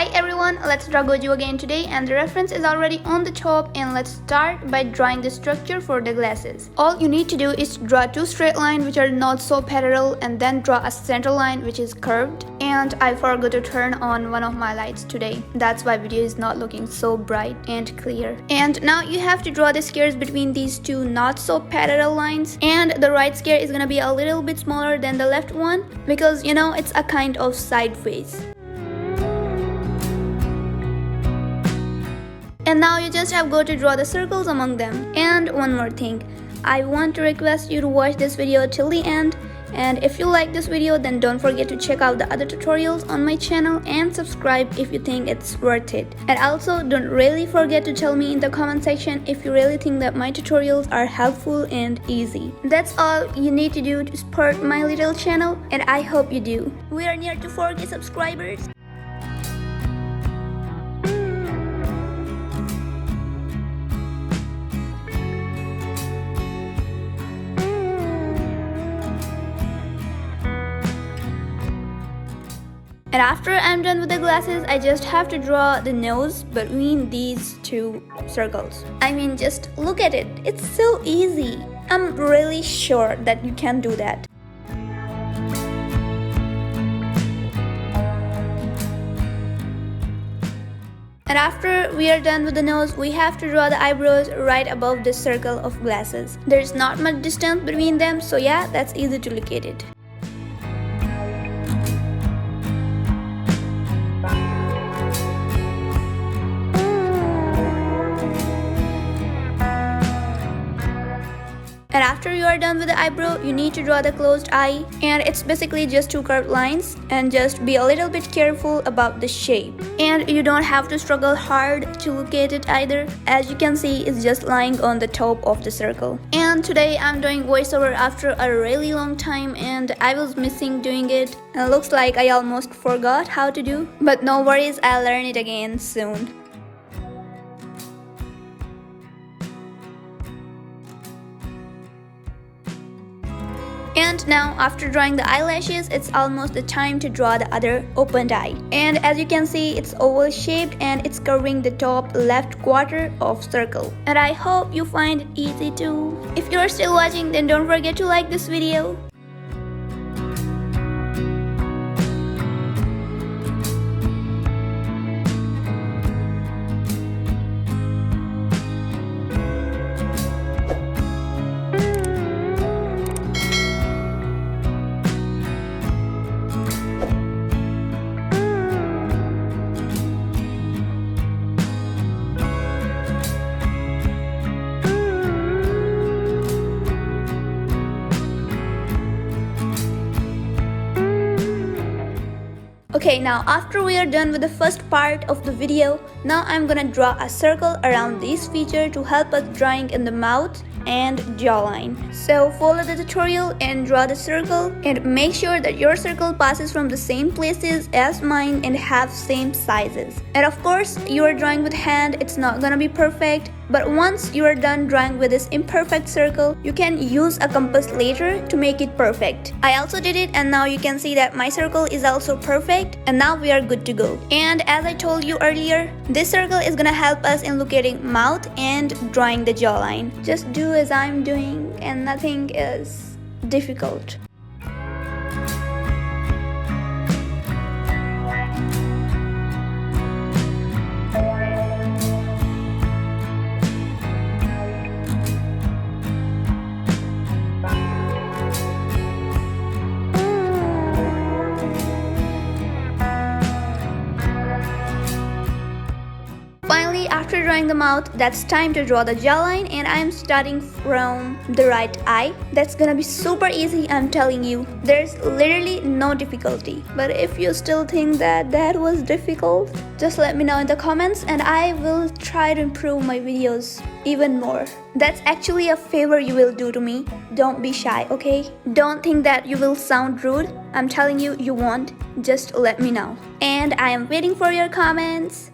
Hi everyone, let's draw Gojo again today, and the reference is already on the top, and let's start by drawing the structure for the glasses. All you need to do is draw two straight lines which are not so parallel and then draw a center line which is curved. And I forgot to turn on one of my lights today. That's why video is not looking so bright and clear. And now you have to draw the squares between these two not so parallel lines, and the right square is gonna be a little bit smaller than the left one because it's a kind of sideways. And now you just have got to draw the circles among them. And one more thing, I want to request you to watch this video till the end, and if you like this video then don't forget to check out the other tutorials on my channel and subscribe if you think it's worth it. And also don't really forget to tell me in the comment section if you really think that my tutorials are helpful and easy. That's all you need to do to support my little channel, and I hope you do. We are near to 4K subscribers. And after I'm done with the glasses, I just have to draw the nose between these two circles. I mean, just look at it. It's so easy. I'm really sure that you can do that. And after we are done with the nose, we have to draw the eyebrows right above the circle of glasses. There's not much distance between them, so yeah, that's easy to locate it. And after you are done with the eyebrow, you need to draw the closed eye, and it's basically just two curved lines, and just be a little bit careful about the shape. And you don't have to struggle hard to locate it either. As you can see, it's just lying on the top of the circle. And today I'm doing voiceover after a really long time, and I was missing doing it, and looks like I almost forgot how to do. But no worries, I'll learn it again soon. And now after drawing the eyelashes, it's almost the time to draw the other opened eye. And as you can see, it's oval shaped and it's covering the top left quarter of circle. And I hope you find it easy too. If you're still watching, then don't forget to like this video. Okay, now after we are done with the first part of the video, now I'm gonna draw a circle around this feature to help us drawing in the mouth and jawline. So follow the tutorial and draw the circle, and make sure that your circle passes from the same places as mine and have same sizes. And of course, you are drawing with hand, it's not gonna be perfect, but once you are done drawing with this imperfect circle, you can use a compass later to make it perfect. I also did it, and now you can see that my circle is also perfect, and now we are good to go. And as I told you earlier, this circle is gonna help us in locating mouth and drawing the jawline. Just do as I'm doing, and nothing is difficult. Finally, after drawing the mouth, that's time to draw the jawline, and I'm starting from the right eye. That's gonna be super easy, I'm telling you. There's literally no difficulty. But if you still think that was difficult, just let me know in the comments, and I will try to improve my videos even more. That's actually a favor you will do to me. Don't be shy, okay? Don't think that you will sound rude. I'm telling you, you won't. Just let me know. And I am waiting for your comments.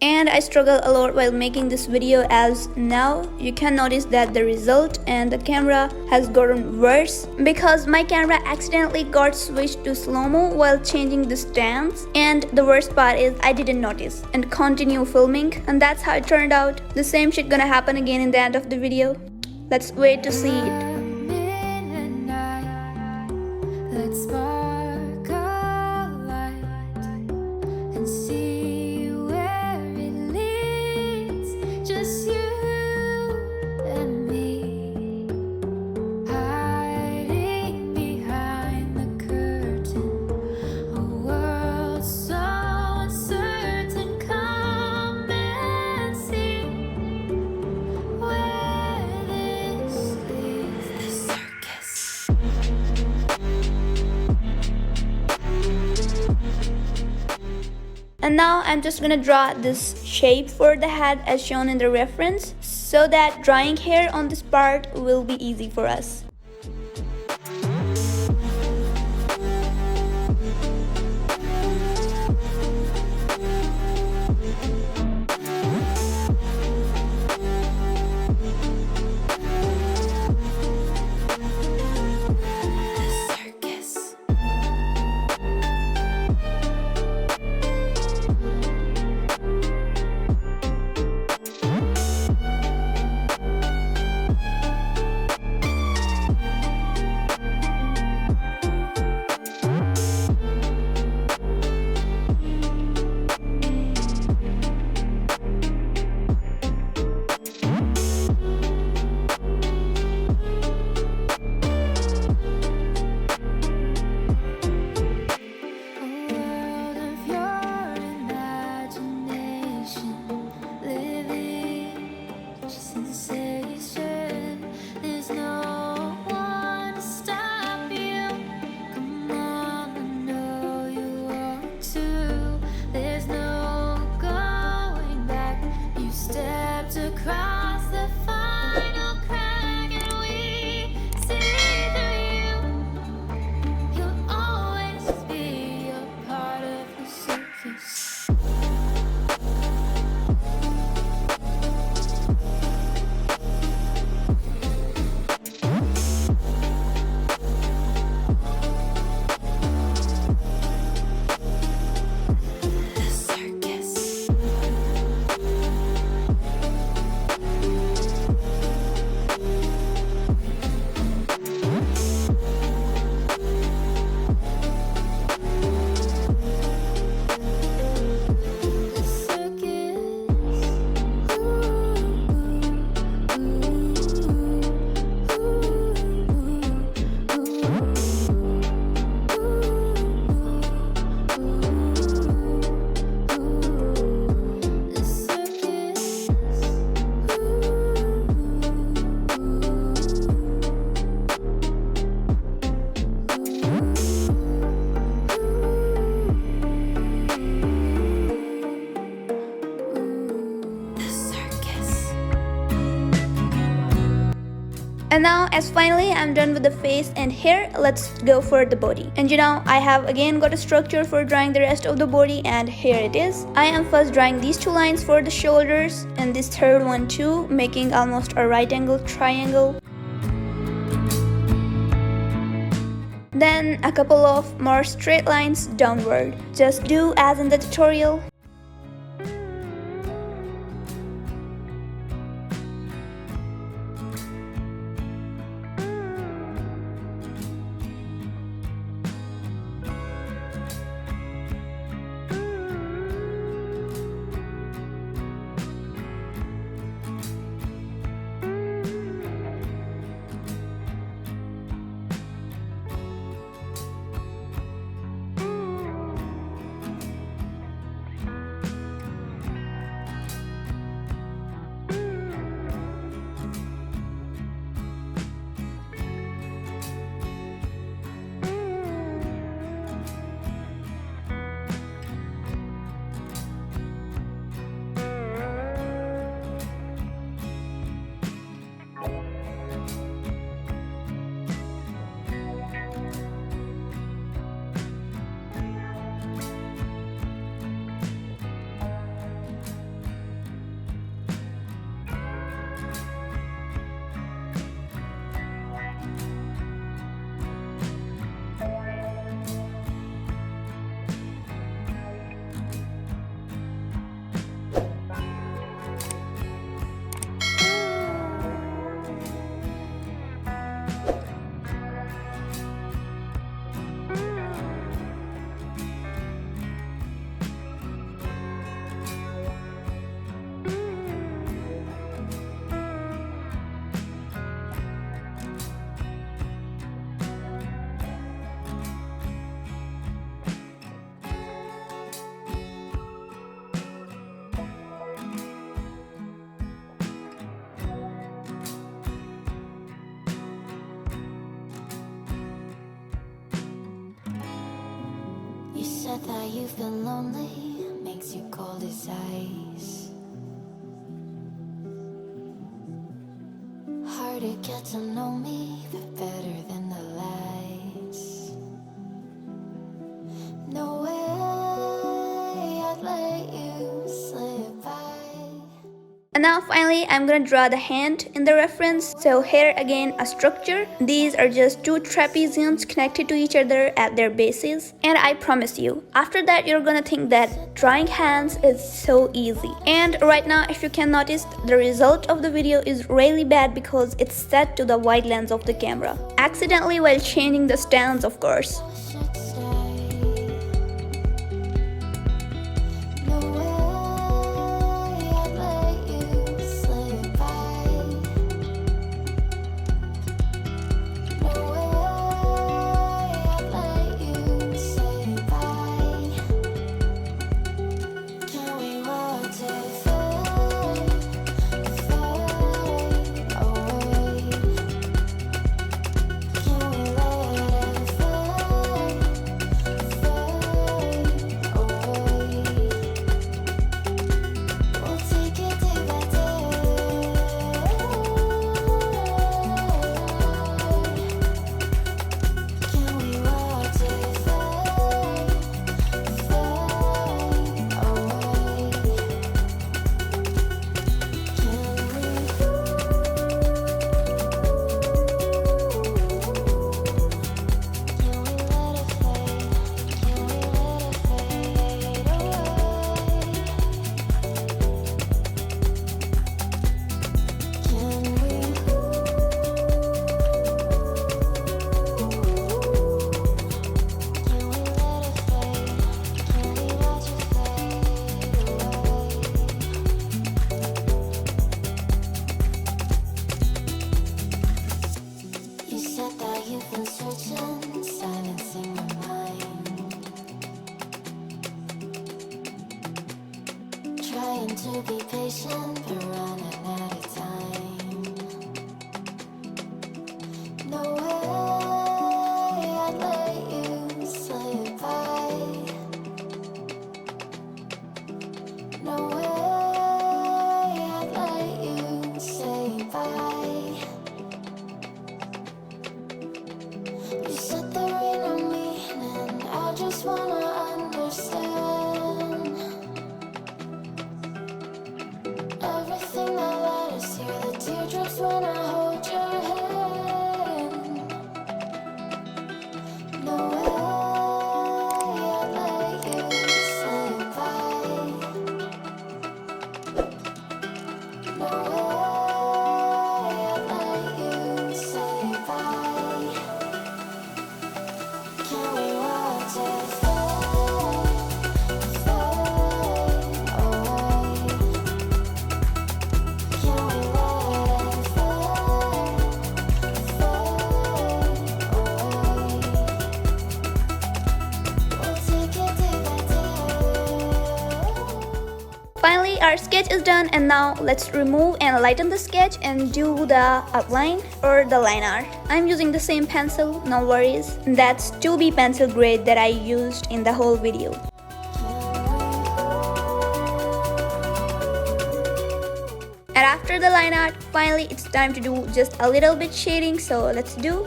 And I struggle a lot while making this video, as now you can notice that the result and the camera has gotten worse because my camera accidentally got switched to slow-mo while changing the stance, and the worst part is I didn't notice and continue filming, and that's how it turned out. The same shit gonna happen again in the end of the video. Let's wait to see it. And now I'm just gonna draw this shape for the head as shown in the reference, so that drawing hair on this part will be easy for us. And now, as finally I'm done with the face and hair, let's go for the body. And you know, I have again got a structure for drawing the rest of the body, and here it is. I am first drawing these two lines for the shoulders and this third one too, making almost a right angle triangle. Then a couple of more straight lines downward. Just do as in the tutorial. said that you feel lonely, makes you cold as ice. Hard to get to know me, but better than the lights. No way I'd let you slip by. And now finally I'm gonna draw the hand in the reference. So here again a structure. These are just two trapeziums connected to each other at their bases. And I promise you, after that you're gonna think that drawing hands is so easy. And right now if you can notice, the result of the video is really bad because it's set to the wide lens of the camera. Accidentally while changing the stance, of course. Trying to be patient, but running out of time. No way I'd let you slip by. No way I'd let you say bye. You said there ain't no meaning, I just wanna understand. Everything that led us here, the teardrops when I hold your hand. No way I'd let you slip by. No way I'd let you say bye. Can we watch it fade away? Can we let it fade away? We'll take it day by day. Finally, our sketch is done, and now let's remove and lighten the sketch and do the outline or the line art. I'm using the same pencil, no worries. That's 2B pencil grade that I used in the whole video. And after the line art, finally it's time to do just a little bit shading, so let's do.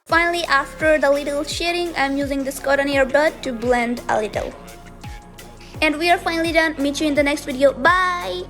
Finally, after the little shading, I'm using this cotton earbud to blend a little. And we are finally done. Meet you in the next video. Bye!